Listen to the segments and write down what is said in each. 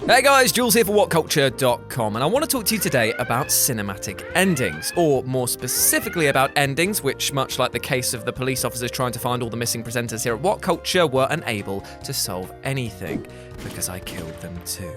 Hey guys, Jules here for WhatCulture.com, and I want to talk to you today about cinematic endings, or more specifically about endings which, much like the case of the police officers trying to find all the missing presenters here at What Culture, were unable to solve anything, because I killed them too.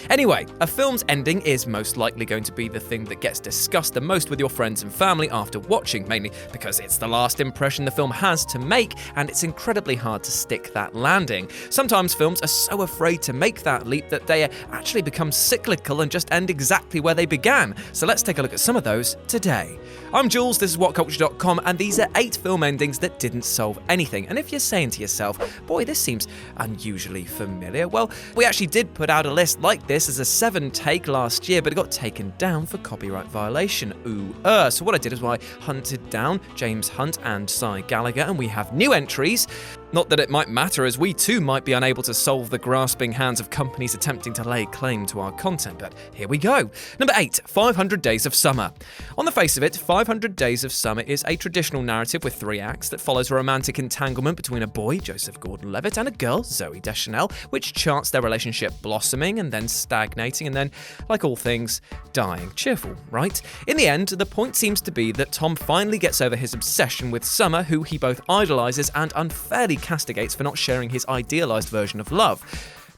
Anyway, a film's ending is most likely going to be the thing that gets discussed the most with your friends and family after watching, mainly because it's the last impression the film has to make, and it's incredibly hard to stick that landing. Sometimes films are so afraid to make that leap that they actually become cyclical and just end exactly where they began. So let's take a look at some of those today. I'm Jules, this is WhatCulture.com, and these are 8 film endings that didn't solve anything. And if you're saying to yourself, boy, this seems unusually familiar, well, we actually did put out a list like this as a 7-take last year, but it got taken down for copyright violation. So what I did is I hunted down James Hunt and Cy Gallagher, and we have new entries. Not that it might matter, as we too might be unable to solve the grasping hands of companies attempting to lay claim to our content, but here we go. Number 8, 500 Days of Summer. On the face of it, 500 Days of Summer is a traditional narrative with 3 acts that follows a romantic entanglement between a boy, Joseph Gordon-Levitt, and a girl, Zooey Deschanel, which charts their relationship blossoming and then stagnating and then, like all things, dying. Cheerful, right? In the end, the point seems to be that Tom finally gets over his obsession with Summer, who he both idolizes and unfairly castigates for not sharing his idealized version of love.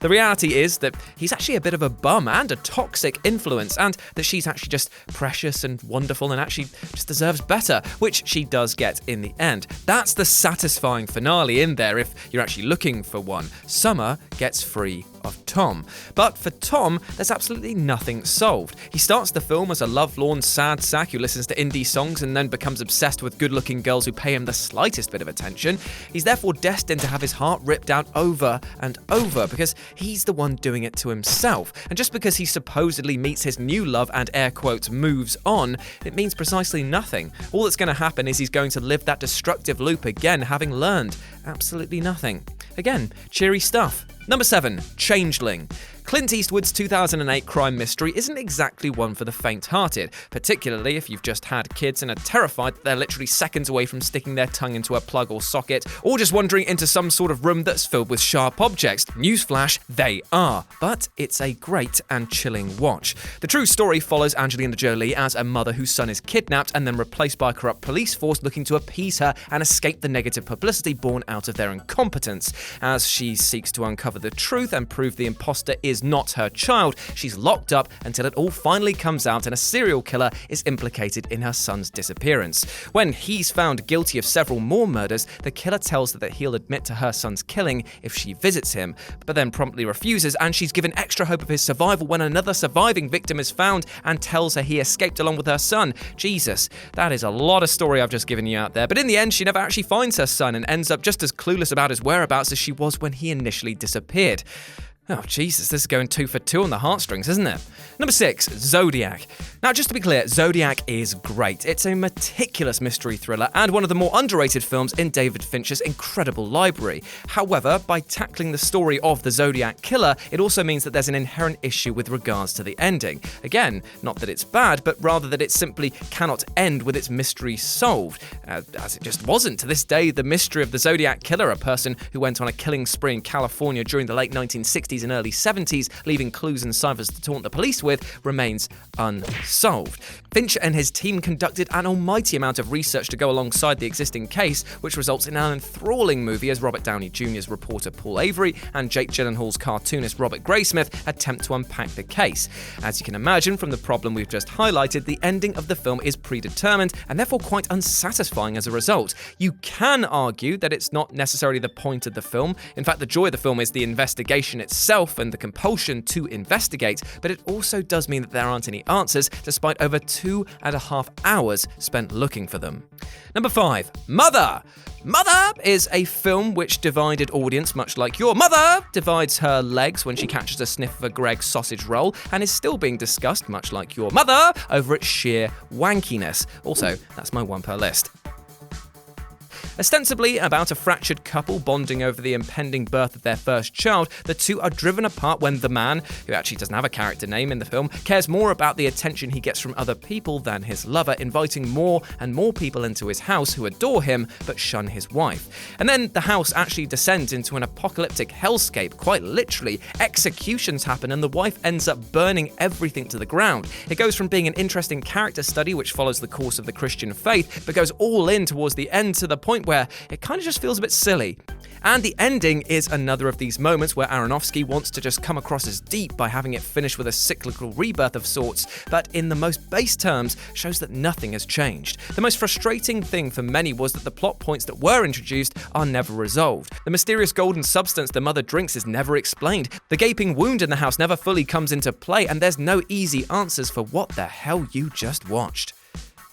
The reality is that he's actually a bit of a bum and a toxic influence, and that she's actually just precious and wonderful and actually just deserves better, which she does get in the end. That's the satisfying finale in there if you're actually looking for one. Summer gets free of Tom. But for Tom, there's absolutely nothing solved. He starts the film as a lovelorn sad sack who listens to indie songs and then becomes obsessed with good-looking girls who pay him the slightest bit of attention. He's therefore destined to have his heart ripped out over and over because he's the one doing it to himself. And just because he supposedly meets his new love and air quotes moves on, it means precisely nothing. All that's going to happen is he's going to live that destructive loop again, having learned absolutely nothing. Again, cheery stuff. Number 7, Changeling. Clint Eastwood's 2008 crime mystery isn't exactly one for the faint-hearted, particularly if you've just had kids and are terrified that they're literally seconds away from sticking their tongue into a plug or socket, or just wandering into some sort of room that's filled with sharp objects. Newsflash, they are. But it's a great and chilling watch. The true story follows Angelina Jolie as a mother whose son is kidnapped and then replaced by a corrupt police force looking to appease her and escape the negative publicity born out of their incompetence. As she seeks to uncover the truth and prove the imposter is not her child, she's locked up until it all finally comes out and a serial killer is implicated in her son's disappearance. When he's found guilty of several more murders, the killer tells her that he'll admit to her son's killing if she visits him, but then promptly refuses, and she's given extra hope of his survival when another surviving victim is found and tells her he escaped along with her son. Jesus, that is a lot of story I've just given you out there, but in the end she never actually finds her son and ends up just as clueless about his whereabouts as she was when he initially disappeared. Oh, Jesus, this is going 2 for 2 on the heartstrings, isn't it? Number 6, Zodiac. Now, just to be clear, Zodiac is great. It's a meticulous mystery thriller and one of the more underrated films in David Fincher's incredible library. However, by tackling the story of the Zodiac killer, it also means that there's an inherent issue with regards to the ending. Again, not that it's bad, but rather that it simply cannot end with its mystery solved, as it just wasn't. To this day, the mystery of the Zodiac killer, a person who went on a killing spree in California during the late 1960s and early 70s, leaving clues and ciphers to taunt the police with, remains unsolved. Fincher and his team conducted an almighty amount of research to go alongside the existing case, which results in an enthralling movie as Robert Downey Jr.'s reporter Paul Avery and Jake Gyllenhaal's cartoonist Robert Graysmith attempt to unpack the case. As you can imagine from the problem we've just highlighted, the ending of the film is predetermined and therefore quite unsatisfying as a result. You can argue that it's not necessarily the point of the film. In fact, the joy of the film is the investigation itself and the compulsion to investigate, but it also does mean that there aren't any answers, despite over 2.5 hours spent looking for them. Number 5, Mother. Mother is a film which divided audience, much like your mother divides her legs when she catches a sniff of a Greggs sausage roll, and is still being discussed, much like your mother, over its sheer wankiness. Also, that's my one per list. Ostensibly about a fractured couple bonding over the impending birth of their first child, the two are driven apart when the man, who actually doesn't have a character name in the film, cares more about the attention he gets from other people than his lover, inviting more and more people into his house who adore him but shun his wife. And then the house actually descends into an apocalyptic hellscape, quite literally. Executions happen and the wife ends up burning everything to the ground. It goes from being an interesting character study which follows the course of the Christian faith, but goes all in towards the end to the point where it kind of just feels a bit silly. And the ending is another of these moments where Aronofsky wants to just come across as deep by having it finish with a cyclical rebirth of sorts, but in the most base terms shows that nothing has changed. The most frustrating thing for many was that the plot points that were introduced are never resolved. The mysterious golden substance the mother drinks is never explained. The gaping wound in the house never fully comes into play, and there's no easy answers for what the hell you just watched.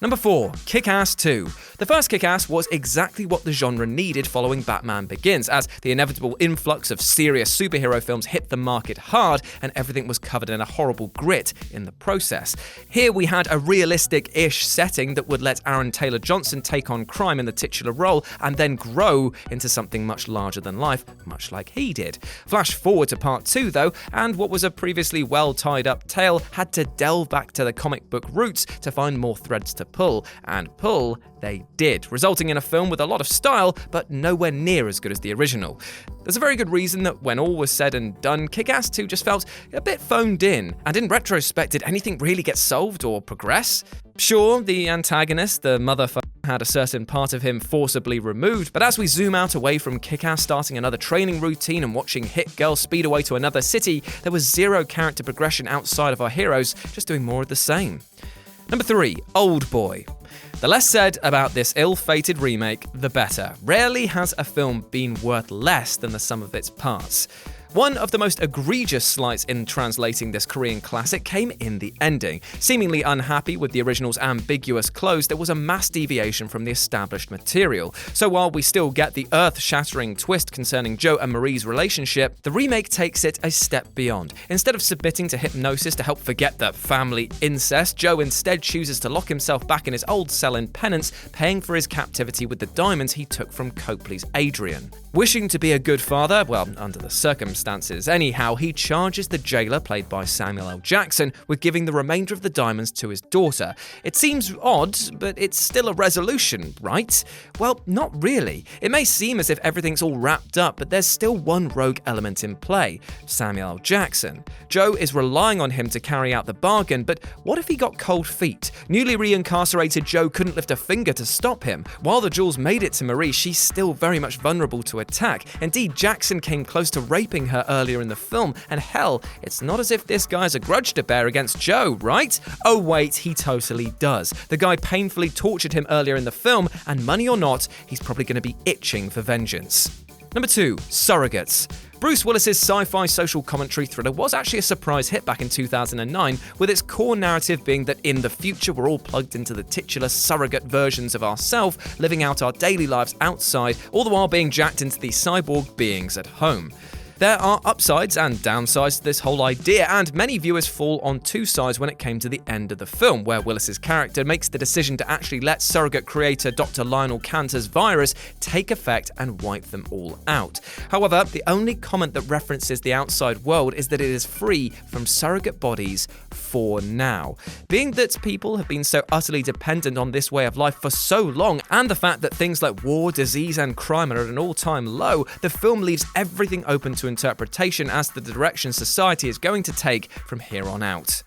Number 4, Kick-Ass 2. The first Kick-Ass was exactly what the genre needed following Batman Begins, as the inevitable influx of serious superhero films hit the market hard and everything was covered in a horrible grit in the process. Here we had a realistic-ish setting that would let Aaron Taylor Johnson take on crime in the titular role and then grow into something much larger than life, much like he did. Flash forward to part 2 though, and what was a previously well-tied-up tale had to delve back to the comic book roots to find more threads to pull, and pull they did, resulting in a film with a lot of style, but nowhere near as good as the original. There's a very good reason that when all was said and done, Kick-Ass 2 just felt a bit phoned in, and in retrospect, did anything really get solved or progress? Sure, the antagonist, the motherfucker, had a certain part of him forcibly removed, but as we zoom out away from Kick-Ass starting another training routine and watching Hit Girl speed away to another city, there was zero character progression outside of our heroes, just doing more of the same. Number 3, Oldboy. The less said about this ill-fated remake, the better. Rarely has a film been worth less than the sum of its parts. One of the most egregious slights in translating this Korean classic came in the ending. Seemingly unhappy with the original's ambiguous close, there was a mass deviation from the established material. So while we still get the earth-shattering twist concerning Joe and Marie's relationship, the remake takes it a step beyond. Instead of submitting to hypnosis to help forget the family incest, Joe instead chooses to lock himself back in his old cell in penance, paying for his captivity with the diamonds he took from Copley's Adrian. Wishing to be a good father, well, under the circumstances anyhow, he charges the jailer, played by Samuel L. Jackson, with giving the remainder of the diamonds to his daughter. It seems odd, but it's still a resolution, right? Well, not really. It may seem as if everything's all wrapped up, but there's still one rogue element in play: Samuel L. Jackson. Joe is relying on him to carry out the bargain, but what if he got cold feet? Newly reincarcerated Joe couldn't lift a finger to stop him. While the jewels made it to Marie, she's still very much vulnerable to attack. Indeed, Jackson came close to raping her earlier in the film, and hell, it's not as if this guy has a grudge to bear against Joe, right? Oh wait, he totally does. The guy painfully tortured him earlier in the film, and money or not, he's probably going to be itching for vengeance. Number 2, Surrogates. Bruce Willis's sci-fi social commentary thriller was actually a surprise hit back in 2009, with its core narrative being that in the future we're all plugged into the titular surrogate versions of ourselves, living out our daily lives outside, all the while being jacked into these cyborg beings at home. There are upsides and downsides to this whole idea, and many viewers fall on two sides when it came to the end of the film, where Willis's character makes the decision to actually let surrogate creator Dr. Lionel Cantor's virus take effect and wipe them all out. However, the only comment that references the outside world is that it is free from surrogate bodies for now. Being that people have been so utterly dependent on this way of life for so long, and the fact that things like war, disease, and crime are at an all-time low, the film leaves everything open to interpretation as to the direction society is going to take from here on out.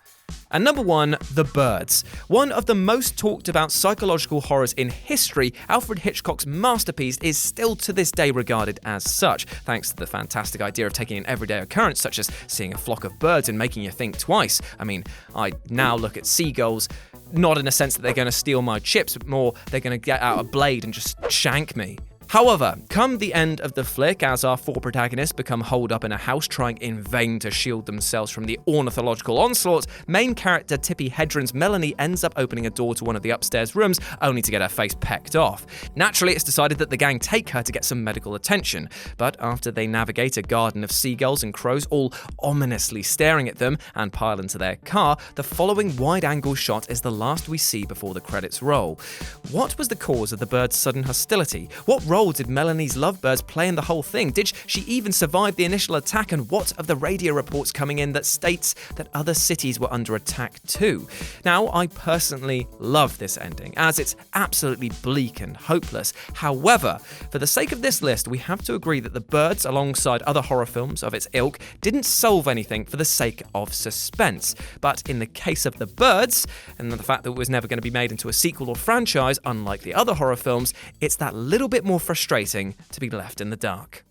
And number 1, The Birds. One of the most talked about psychological horrors in history, Alfred Hitchcock's masterpiece is still to this day regarded as such, thanks to the fantastic idea of taking an everyday occurrence such as seeing a flock of birds and making you think twice. I mean, I now look at seagulls, not in a sense that they're going to steal my chips, but more they're going to get out a blade and just shank me. However, come the end of the flick, as our four protagonists become holed up in a house trying in vain to shield themselves from the ornithological onslaught, main character Tippi Hedren's Melanie ends up opening a door to one of the upstairs rooms only to get her face pecked off. Naturally, it's decided that the gang take her to get some medical attention, but after they navigate a garden of seagulls and crows all ominously staring at them and pile into their car, the following wide-angle shot is the last we see before the credits roll. What was the cause of the birds' sudden hostility? What role did Melanie's lovebirds play in the whole thing? Did she even survive the initial attack? And what of the radio reports coming in that states that other cities were under attack too? Now, I personally love this ending, as it's absolutely bleak and hopeless. However, for the sake of this list, we have to agree that The Birds, alongside other horror films of its ilk, didn't solve anything for the sake of suspense. But in the case of The Birds, and the fact that it was never going to be made into a sequel or franchise, unlike the other horror films, it's that little bit more frustrating to be left in the dark.